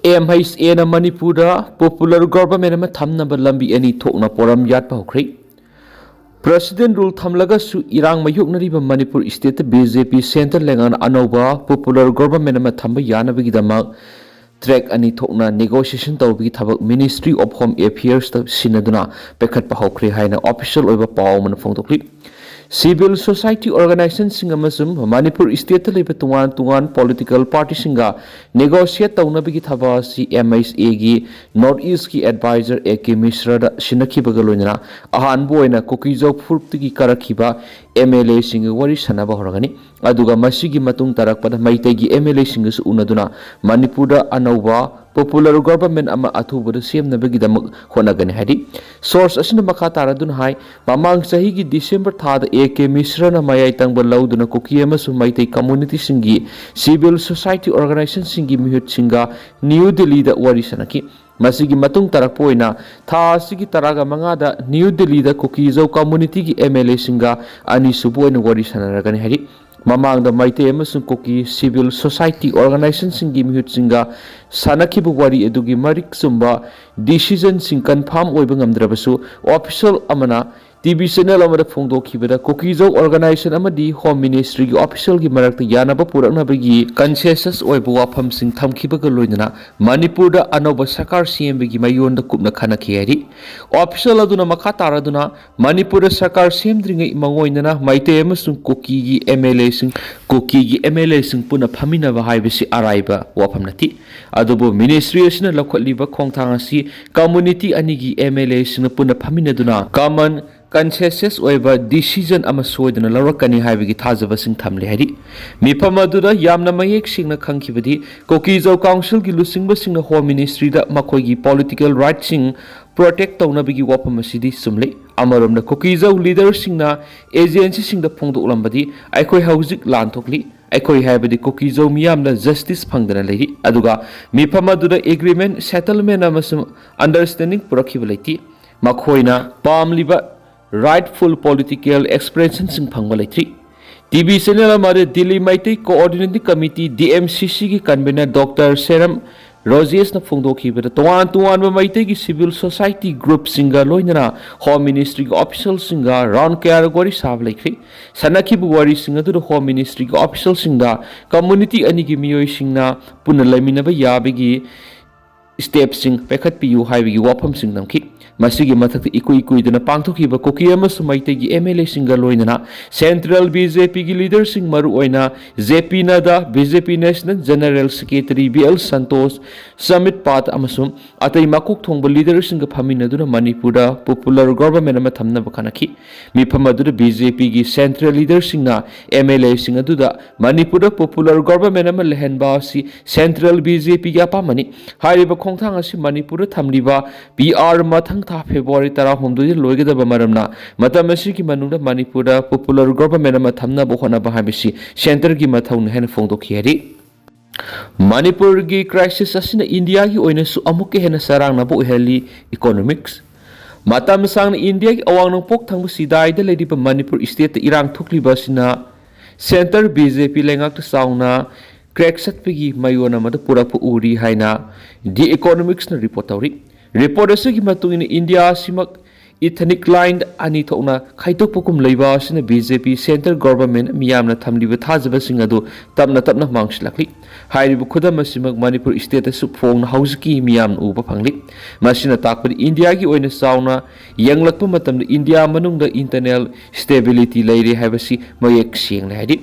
MHA na Manipur popular government ama thamnaba lambi ani thokna poram yat paukhri President rule thamlaga su irang mayuknariba Manipur state BJP center lengan anoba popular government ama thamba yanabagi dama track ani thokna negotiation tawbi thabak Ministry of Home Affairs ta sinaduna pekhat paukhri haina official oiba paw man phongtokli Civil society organization singa masum Manipur state leba tungan political party singa negotiate tawnabigi thaba si MHA gi North East ki advisor AK Mishra da sinakhiba galoina ahan boina kokijau furtigi karakhiba MLA singa wari sanaba horagani aduga masigi matung tarakpada maitegi MLA singa su unaduna Manipur da anauba popular government ama athubuda semnabagi damak honagani hadi source asina makha taradun hai mamang sahi gi December thada AK Mishra na mayai tangba lauduna Kuki MLA maitai community singi civil society organization singi mihut singa New Delhi da wari sanaki masigi matung tarakpoina tha sigi taraga mangada New Delhi da Kokijau community gi MLA singa ani suboina wari sanaragani hadi mamang da maite emasung Koki civil society organization singi mihut singa sanakhibu wari edugi marik sumba decision sing confirm oiba ngamdrabasu official amana TV channel amada phongdokhibada Kokijau organization amadi home ministry gi official gi marakta yanaba puraknabagi consensus oiba wafam sing thamkhibaga loinana Manipur da anoba sarkar CM gi mayonda kupna khanaki ari official aduna makha taraduna Manipur da sarkar CM dringai mangoinana maite emasung Koki gi MLA sing Koki gi MLA sing puna phamina ba haibasi araiba wafam nati adubo ministry asina lakholiba khongthang asi community anigi MLA sing puna phamina duna common consensus oiba decision ama soidana larakani haibigi thajaba sing thamle hari mipamadura yamna mayek singna khangkhibadi Kokijau council gi lusingba singna home ministry da makhoi gi political rights sing protect tawnabigi wapam asidi sumle amaromna Kokijau leader singna agency singda phongdoklambadi aikhoi haujik lanthokli aikhoi haibadi Kokijau miyamna justice phangdana leiri aduga mipamadura agreement settlement amasum understanding purakhibalati makhoina pamliba rightful political expression sing phangbalai TV channel amare Delhi Maitai Coordinating Committee DMCC ki convener Dr. Seram Rojes na phongdokhibada tuan Maitai ki civil society group singa loinana home ministry ki official singa round category sablai sanakhibu wari singa du home ministry ki official singa community ani ki miyoi singna punalaiminaba yabigi step sing pekhat piu haibigi wafam sing namki masigi mathakti ikui dana pangthokhiba Koki maite gi MLA singa loinana central BJP gi leader sing maru oina JP nada BJP national general secretary BL Santosh Summit Path amasum atai makok thongba leader singa phamina duna Manipur da popular government ama thamna bakhanaki mifama du BJP gi central leader singa MLA singa du da Manipur da popular government ama lehenba si central BJP gi apamani hariba khongthang asi Manipur thamliba PR mathang tha February tara homdu loigada maramna matamasi ki manungda Manipur da popular government ama thamna bokhana bahabisi center gi mathau hen phongdokhi hari Manipur gi crisis asina India gi oina su amuke hena sarang na bo heli economics matam sang India gi awang nang pok thang sidai da ledi pa Manipur state irang thukli basina center BJP lengak ta sauna crack satpigi mayona mada pura pu uri haina the economics na report tawri report asigi matungin India simak ethnic line ani thokna khaitok pokum leiba asina BJP center government miyamna thamliba thajaba singadu tapna mangslakli hairibu khudam asimak Manipur state su phong hausiki miyam uba phangli masina takpadi India gi oina sauna yanglakpa matamda India manungda internal stability leire habasi mayek siang haidi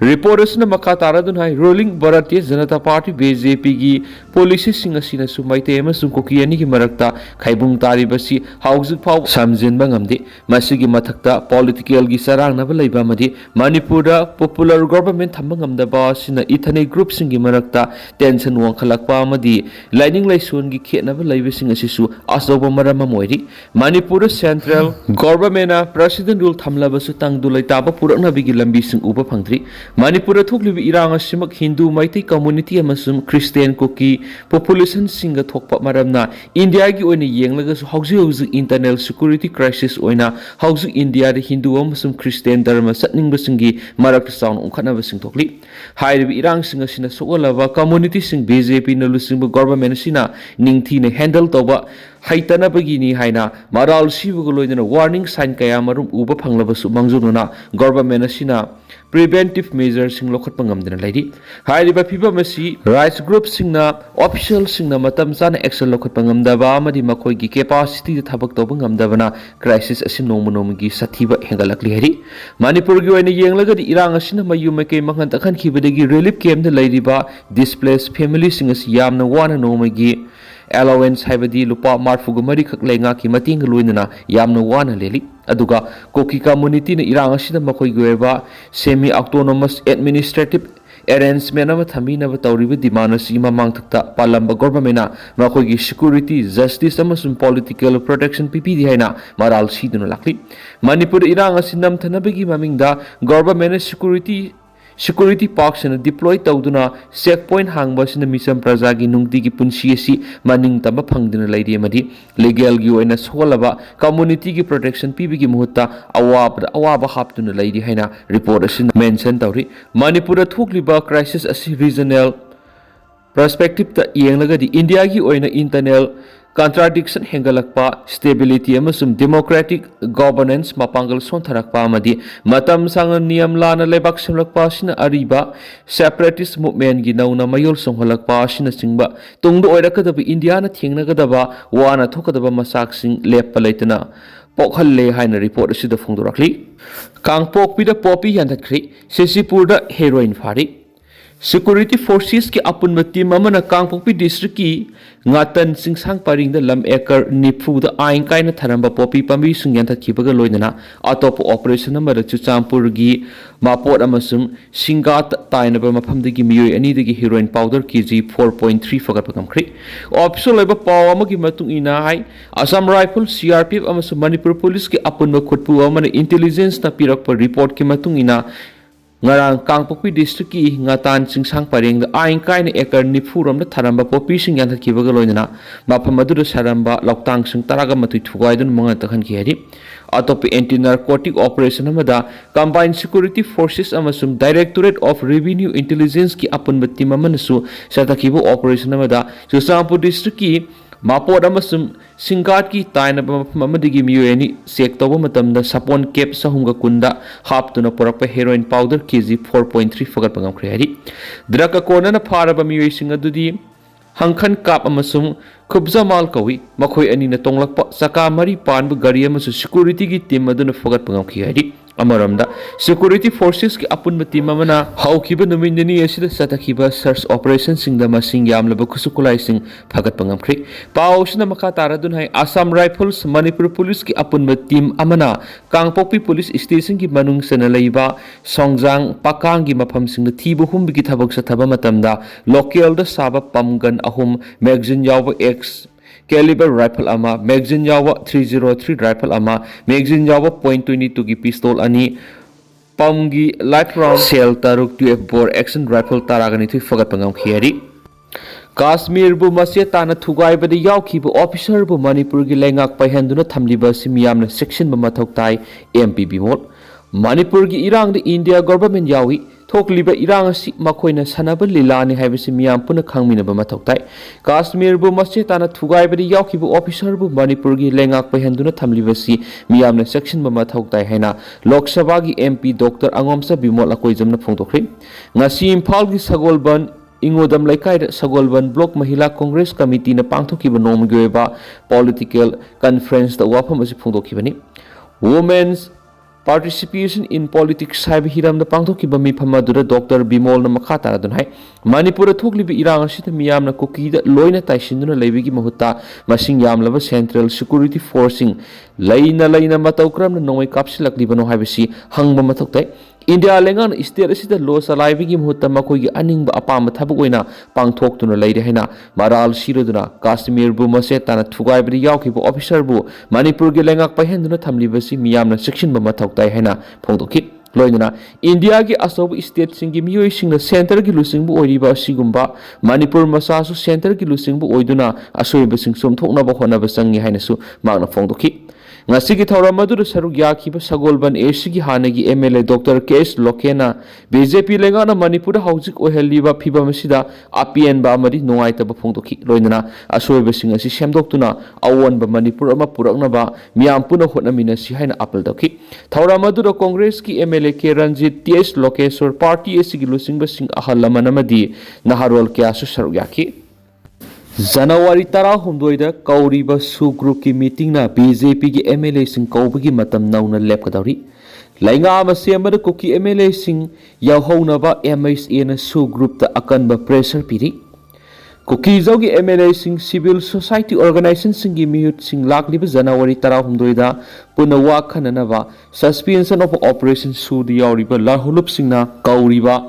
Reporters na makataradun hai ruling Bharatiya Janata Party BJP gi policy singa sina sumaite emasung Koki ani gi marakta khaibung taribasi haujik phau samjenba ngamde masigi mathakta political gi sarang na leiba madi Manipur da popular government thamba ngamda ba sina ethnic group singi marakta tension wangkhalakpa amadi lining laisun gi khena ba leiba singa sisu asoba marama moiri Manipur central government na president rule thamla basu tangdulai taba purakna bigi lambi sing uba phangtri Manipur thoklibi irang asimak Hindu Maiti community amasum Christian Kuki population singa thokpa maramna India gi oina yenglaga hauji internal security crisis oina hauji India de Hindu amasum Christian dharma satning basingi marak sound unkhanaba sing thokli hairibi irang singa sina sokolaba community sing BJP na lusing government sina ningthi ne handle toba haitana bagini haina maral sibugo loidana warning sign kaya marum uba phanglaba su mangjununa government sina preventive measures sing lokhat pangamdina laidi hairiba phiba masi rights group singna official singna matam sana action lokhat pangamdaba amadi makoi gi capacity da thabak toba ngamdabana crisis asin nomu gi sathiba hengalakli hari Manipur gi oina yenglaga di irang asina mayu make manghan takhan khibadegi relief camp da lairiba displaced family sing as yamna wana nomu gi allowance haibadi lupa marfugu mari khak lenga ki mating luinana yamna wana leli aduga Kuki community na irang asida makoi goeba semi autonomous administrative arrangement ama thamina ba tawriba demand asi mamang thakta palamba government na makoi gi security justice ama sum political protection PPD haina maral siduna lakli Manipur irang asinam thanabagi mamingda government security parks and deploy tawduna checkpoint hangba sina misam prajagi nungti gi punsi asi maning tamba phangdina laidi amadi legal gi oina solaba community gi protection PB gi muhutta awaba haptuna laidi haina report asin mention tawri Manipur thukliba crisis asi regional perspective ta yenglaga di India gi oina internal contradiction hengalakpa stability amasum democratic governance mapangal sontharakpa amadi matam sanga niyam lana lebak semlakpa sina ariba separatist movement gi nauna mayol songhalakpa sina singba tungdu oirakadaba India na thengnagadaba wana thokadaba masak sing leppa leitana pokhalle haina report asida phongdorakli kangpok pida popi yandakhri Sesipur da heroin fari security forces ki apun team amana Kangpokpi district ki ngatan singsang paring da lam ekar nipu da aing kaina tharamba popi pambi sungyan tha khibaga loinana atop operation amara Chuchampur gi mapot amasum singat tainaba mafam dagi miyoi ani dagi heroin powder kg 4.3 fagat pakam khri official leba paw amagi matung ina hai Assam Rifle CRPF amasum Manipur police ki apun khutpu amana intelligence na pirak par report ki matung ina ngarang Kangpokpi district ki ngatan singsang paring da aing kaina ekar nifuram da tharamba popi sing yan thakibaga loinana mafam adu da saramba loktang sing taraga matui thugaidun manga takhan ki hari atop anti narcotic operation amada combined security forces amasum directorate of revenue intelligence ki apun team amanasu satakibu operation amada Chuchampur district ki mapot amasum singat ki taina mamadigi miyoni check toba matamda sapon cap sahunga kunda haptuna porakpa heroin powder kg 4.3 fagat pangam khri draka kona na pharaba miyoi singa dudi hangkhan kap amasum khubza mal kawi makhoi ani na tonglakpa saka mari panbu gari amasu security ki team aduna fagat pangam khri amaramda security forces ki apun team amana haukiba numindani asida satakhiba search operation singda masing yamlaba khusukulai sing phagat pangam khri pausna makha taradun hai Assam Rifles Manipur police ki apun team amana Kangpokpi police station ki manung sana leiba songjang pakang gi mafam singda thibu hum bi ki thabak sa thaba matamda local da saba pamgan ahum magazine yawa X caliber rifle ama magazine yawa 303 rifle ama magazine yawa .22 gi pistol ani pamgi light round shell taruk 12 bore action rifle taragani thui fagat pangam khiari Kashmir bu masya tana thugai badi yauki bu officer bu Manipur gi lengak paihanduna thamliba simyamna section ba mathok tai MPB mot Manipur gi irang de India government yawi thokliba irang asi makoina sanaba lilani haibasi miyam puna khangmina ba mathok tai Kashmir bu masya tana thugai badi yauki bu officer bu Manipur gi lengak paihanduna thamliba si miyamna section ba mathok tai haina Lok Sabha gi MP Dr Angomsa Bimol akoi jamna phongtokri ngasi Imphal gi Sagolban Ingodam Laikai Sagolban Block Mahila Congress Committee na pangthokiba nomgyoeba political conference da wafam asi phongtokibani women's participation in politics haiba hiram da pangthokiba mifam adura Dr Bimol na makha taradun hai Manipur thokliba irang asita miyamna Kuki da loina taisinduna leibigi mahutta masing yamlaba central security forcing laina matawkram na nongoi kapsilakliba no haibasi hangba mathok tai India lengan state asida lo salaibi gi muhutta makoi gi aningba apama thabuk oina pangthoktuna leire haina maral siroduna Kashmir bu mase tana thugai bri yauki bu officer bu Manipur gi lengak pahenduna thamlibasi miyamna section ba mathok tai haina phongdoki loinana India gi asob state singi miyoi singna center gi lusingbu oiriba sigumba Manipur masasu center gi lusingbu oiduna asoiba sing somthokna ba hona ba sangi hainasu magna fongdoki ngasi gi thawra maduru saruk yakhiba sagolban AC gi hanagi MLA Dr. KS Lokena BJP lengana Manipur haujik oheliba phiba masida APN ba amari nongai taba phongdoki loinana asoiba sing asi semdoktuna awon ba Manipur ama purakna ba miyam puna hotna minasi haina apel doki thawra maduru Congress ki MLA ke Ranjit TS Lokeswar party AC gi lusingba sing ahalaman amadi naharol ke asu saruk yakhi January 10 da kauriba su group ki meeting na BJP ki MLA sing kaubagi matam nauna lepkadauri lainga ama semada Kuki MLA sing yaohou na ba MSA na su group ta akan ba pressure piri Kuki jau ki MLA sing civil society organization sing gi mihut sing lakliba January 10 da puna wa khanana ba suspension of operation su di yauriba lahulup sing na kauriba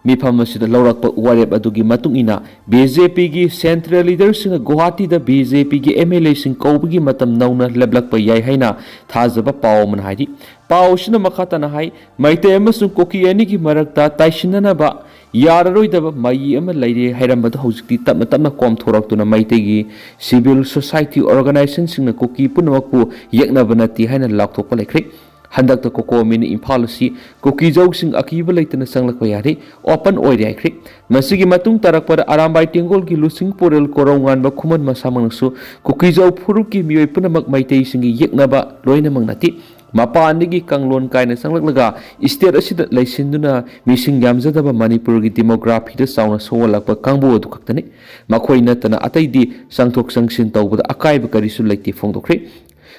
Mifam masida laurakpa warep adugi matung ina BJP gi central leader sing Govt da BJP gi MLA sing kaubagi matam nauna leblakpa yai haina thajaba paw man haidi paw sina makhata na hai maite amasung Kuki ani gi marakta taisinana ba yararoi da mai ama laire hairambada hojikti tapna tapna kom thoraktuna maite gi civil society organization sing na Kuki punamakpu yekna banati haina lakthokpa lekre Handak ta koko mini impal si Kuki jau sing akiba laitana sanglakpa yari open oire aikri masigi matung tarak pada arambai tenggol ki lusing porel korongan ba kuman masamang su Kuki jau puruk ki miyoi punamak maitei singi yekna ba loina mangnati mapa andigi kanglon kaina sanglaklaga state asida laisinduna mising yamjadaba Manipur gi demography da sauna sowalakpa kangbu adu kaktani makhoi natana ataidi sangthok sangsin tawbada akaiba karisu laiti fongdokri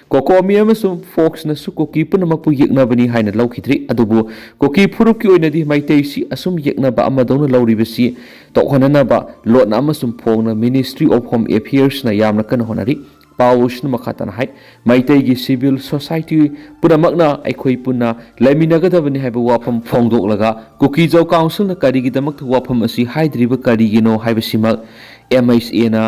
Koko miyamasum folks na su Kuki punamakpu yekna bani haina laukitri adubu Kuki puruk ki oinadi maitei si asum yekna ba amadona lauribasi tokhanana ba lotna amasum phongna Ministry of Home Affairs na yamna kana honari Paushna makhatana hai maitei gi civil society punamakna aikhoi punna laiminagadabani haiba wafam phongdoklaga Kuki jau council na karigi damak wafam asi haidriba karigino haibasimak MSA na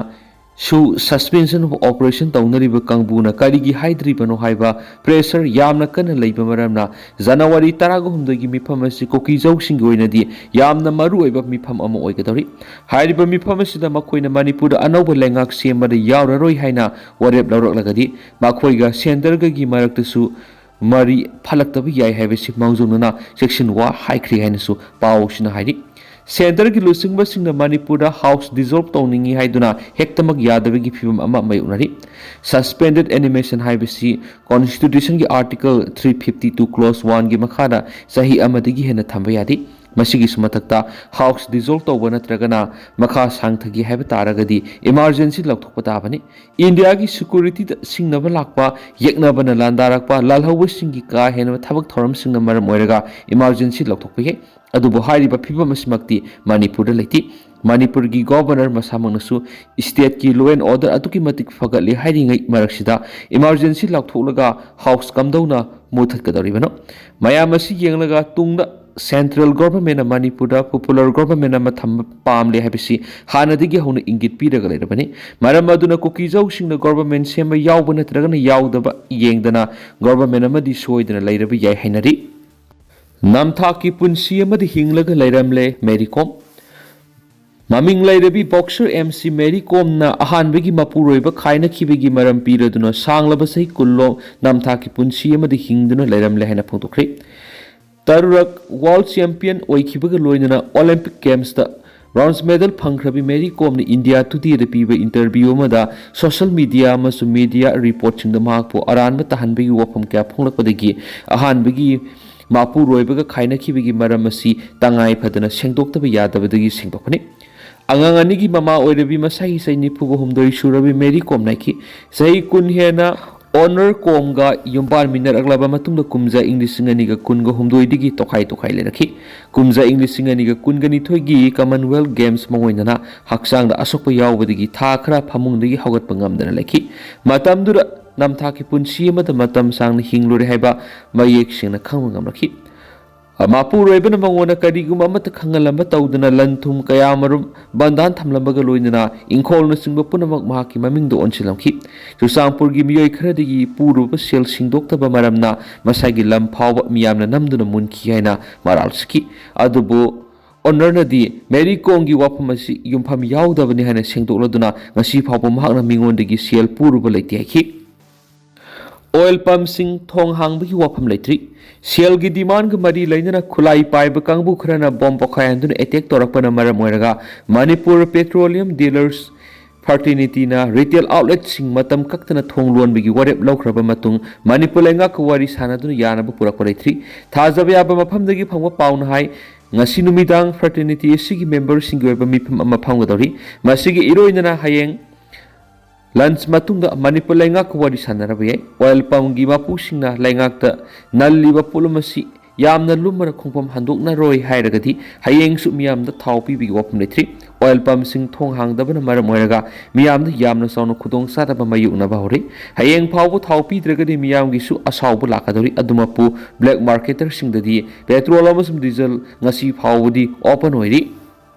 Su suspension of operation taunariba kangbuna karigi haidribano haiba pressure yamna kana leiba maramna January 10 gi mifam asi Kuki jau sing oinadi yamna maru oiba mifam ama oigadori haiba mifam asida makoina Manipur anauba lengak semada yauraroi haina warep lauraklagadi makoiga center ga gi marakta su mari phalaktabi yai haibasi mangjununa section 1 haikri haina su pawsina haidi Center ki lusingba singna Manipur da house dissolve tawningi haiduna hektamak yadabagi phibam ama mayunari suspended animation haibasi constitution ki article 352 clause 1 gi makhada sahi amadagi hena thamba yadi masigi sumatakta house dissolve tawba natragana makha sangthagi haiba taragadi emergency lakthokpa tabani India gi security da singnaba lakpa yeknabana landarakpa lalhauba singi ka hena thabak thoram singna maram oiraga emergency lakthokpa he adubu hairiba phibam asimakti Manipur da leiti Manipur gi governor masamangnasu state ki law and order atuki matik fagatli hairingai maraksida emergency laktholaga house kamdauna muthat kadoribano mayamasi yenglaga tungda central government Manipur da popular government ama tham pamle habisi hanadigi hona ingit piraga leirabani maram aduna Kuki jau singna government sema yawba natragana yawdaba yengdana government amadi soidana leirabi yai hainari Namthaki punsi amadi hinglaga leiramle Mary Kom Maming leirabi boxer MC Mary Kom na ahanbagi mapuroiba khaina khibagi maram piraduna sanglaba sahi kullo namthaki punsi amadi hingduna leiramle haina photokre Tarurak world champion oikibaga loinana Olympic Games da bronze medal phangkhrabi Mary Kom na India today da piba interview amada social media amasu media report singda mahakpo aranba tahanbagi wafam kya phonglakpadagi ahanbagi Mapuroibaga khaina khibagi maram asi tangai phadana sengdoktaba yadabadagi sengdokpani angang anigi mama oirabi masahi saini phugo humdoi surabi Mary Kom naiki sahi kun hena honor komga yumpar minar aglaba matungda kumja English singaniga kunga humdoi digi tokai lerakhi kumja English singaniga kungani thoigi Commonwealth Games mangoinana haksang da asokpa yawbadigi tha khara phamungdagi hogatpa ngamdana lekhi matamdura namthaki punsi amada matam sangna hinglore haiba mayek singna khangma ngamrakhi ꯃꯄꯨꯔꯣꯏꯕꯅ ꯃꯉꯣꯟꯗ ꯀꯔꯤꯒꯨꯝꯕ ꯑꯃꯠꯇ ꯈꯪꯍꯜꯂꯝꯕ ꯇꯧꯗꯅ ꯂꯟ ꯊꯨꯝ ꯀꯌꯥꯃꯔꯨꯝ ꯕꯟꯙꯥꯟ ꯊꯝꯂꯝꯕꯒ ꯂꯣꯏꯅꯅ ꯏꯪꯈꯣꯜꯅꯆꯤꯡꯕ ꯄꯨꯝꯅꯃꯛ ꯃꯍꯥꯛꯀꯤ ꯃꯃꯤꯡꯗ ꯑꯣꯟꯁꯤꯜꯂꯝꯈꯤ꯫ ꯆꯨꯔꯆꯥꯟꯄꯨꯔꯒꯤ ꯃꯤꯑꯣꯏ ꯈꯔꯗꯒꯤ ꯄꯨꯔꯨꯕ ꯁꯦꯜ ꯁꯤꯡꯗꯣꯛꯇꯕ ꯃꯔꯝꯅ ꯃꯁꯥꯒꯤ ꯂꯝ ꯐꯥꯎꯕ ꯃꯤꯌꯥꯝꯅ ꯅꯝꯗꯨꯅ ꯃꯨꯟꯈꯤ ꯍꯥꯏꯅ ꯃꯔꯥꯜ ꯁꯤꯈꯤ꯫ ꯑꯗꯨꯕꯨ ꯑꯣꯅꯔꯅꯗꯤ ꯃꯦꯔꯤ ꯀꯣꯝꯒꯤ ꯋꯥꯐꯝ ꯑꯁꯤ ꯌꯨꯝꯐꯝ ꯌꯥꯎꯗꯕꯅꯤ ꯍꯥꯏꯅ ꯁꯦꯡꯗꯣꯛꯂꯗꯨꯅ ꯉꯁꯤ ꯐꯥꯎꯕ ꯃꯍꯥꯛꯅ ꯃꯤꯉꯣꯟꯗꯒꯤ ꯁꯦꯜ ꯄꯨꯔꯨꯕ ꯂꯩꯇꯦ ꯍꯥꯏꯈꯤ꯫ ꯑꯣꯏꯜ ꯄꯝꯁꯤꯡ ꯊꯣꯡ ꯍꯥꯡꯕꯒꯤ ꯋꯥꯐꯝ ꯂꯩꯇ꯭ꯔꯤ꯫ ꯁꯦꯜꯒꯤ ꯗꯤꯃꯥꯟꯒ ꯃꯔꯤ ꯂꯩꯅꯅ ꯈꯨꯠꯂꯥꯏ ꯄꯥꯏꯕ ꯀꯥꯡꯕꯨ ꯈꯔꯅ ꯕꯣꯝ ꯄꯣꯈꯥꯏꯍꯟꯗꯨꯅ ꯑꯦꯇꯦꯛ ꯇꯧꯔꯛꯄꯅ ꯃꯔꯝ ꯑꯣꯏꯔꯒ ꯃꯅꯤꯄꯨꯔ ꯄꯦꯇ꯭ꯔꯣꯂꯤꯌꯝ ꯗꯤꯂꯔꯁ ꯐ꯭ꯔꯥꯇꯔꯅꯤꯇꯤꯅ ꯔꯤꯇꯦꯜ ꯑꯥꯎꯠꯂꯦꯠꯁꯤꯡ ꯃꯇꯝ ꯀꯛꯇꯅ ꯊꯣꯡ ꯂꯣꯟꯕꯒꯤ ꯋꯥꯔꯦꯞ ꯂꯧꯈ꯭ꯔꯕ ꯃꯇꯨꯡ ꯃꯅꯤꯄꯨꯔ ꯂꯩꯉꯥꯛꯀ ꯋꯥꯔꯤ ꯁꯥꯟꯅꯗꯨꯅ ꯌꯥꯅꯕ ꯄꯨꯔꯛꯄ ꯂꯩꯇ꯭ꯔꯤ꯫ ꯊꯥꯖꯕ ꯌꯥꯕ ꯃꯐꯝꯗꯒꯤ ꯐꯪꯕ ꯄꯥꯎꯅ ꯍꯥꯏ ꯉꯁꯤ ꯅꯨꯃꯤꯗꯥꯡ ꯐ꯭ꯔꯥꯇꯔꯅꯤꯇꯤ ꯑꯁꯤꯒꯤ ꯃꯦꯝꯕꯔꯁꯤꯡꯒꯤ ꯑꯣꯏꯕ ꯃꯤꯐꯝ ꯑꯃ ꯐꯝꯒꯗꯧꯔꯤ꯫ ꯃꯁꯤꯒꯤ ꯏꯔꯣꯏꯅꯅ ꯍꯌꯦꯡ ꯂꯟꯆ ꯃꯇꯨꯡꯗ ꯃꯅꯤꯄꯨꯔ ꯂꯩꯉꯥꯛꯀ ꯋꯥꯔꯤ ꯁꯥꯟꯅꯔꯕ ꯌꯥꯏ꯫ ꯑꯣꯏꯜ ꯄꯝꯒꯤ ꯃꯄꯨꯁꯤꯡꯅ ꯂꯩꯉꯥꯛꯇ ꯅꯜꯂꯤꯕ ꯄꯣꯠꯂꯨꯝ ꯑꯁꯤ ꯌꯥꯝꯅ ꯂꯨꯝꯃꯅ ꯈꯣꯡꯐꯝ ꯍꯟꯗꯣꯛꯅꯔꯣꯏ ꯍꯥꯏꯔꯒꯗꯤ ꯍꯌꯦꯡꯁꯨ ꯃꯤꯌꯥꯝꯗ ꯊꯥꯎ ꯄꯤꯕꯒꯤ ꯋꯥꯐꯝ ꯂꯩꯇ꯭ꯔꯤ꯫ ꯑꯣꯏꯜ ꯄꯝꯁꯤꯡ ꯊꯣꯡ ꯍꯥꯡꯗꯕꯅ ꯃꯔꯝ ꯑꯣꯏꯔꯒ ꯃꯤꯌꯥꯝꯗ ꯌꯥꯝꯅ ꯆꯥꯎꯅ ꯈꯨꯗꯣꯡꯆꯥꯗꯕ ꯃꯥꯌꯣꯛꯅꯕ ꯍꯧꯔꯦ꯫ ꯍꯌꯦꯡ ꯐꯥꯎꯕ ꯊꯥꯎ ꯄꯤꯗ꯭ꯔꯒꯗꯤ ꯃꯤꯌꯥꯝꯒꯤꯁꯨ ꯑꯁꯥꯎꯕ ꯂꯥꯛꯀꯗꯧꯔꯤ꯫ ꯑꯗꯨꯃꯛꯄꯨ ꯕ꯭ꯂꯦꯛ ꯃꯥꯔꯀꯦꯇꯔꯁꯤꯡꯗꯗꯤ ꯄꯦꯇ꯭ꯔꯣꯜ ꯑꯃꯁꯨꯡ ꯗꯤꯖꯜ ꯉꯁꯤ ꯐꯥꯎꯕꯗꯤ ꯑꯣꯄꯟ ꯑꯣꯏꯔꯤ꯫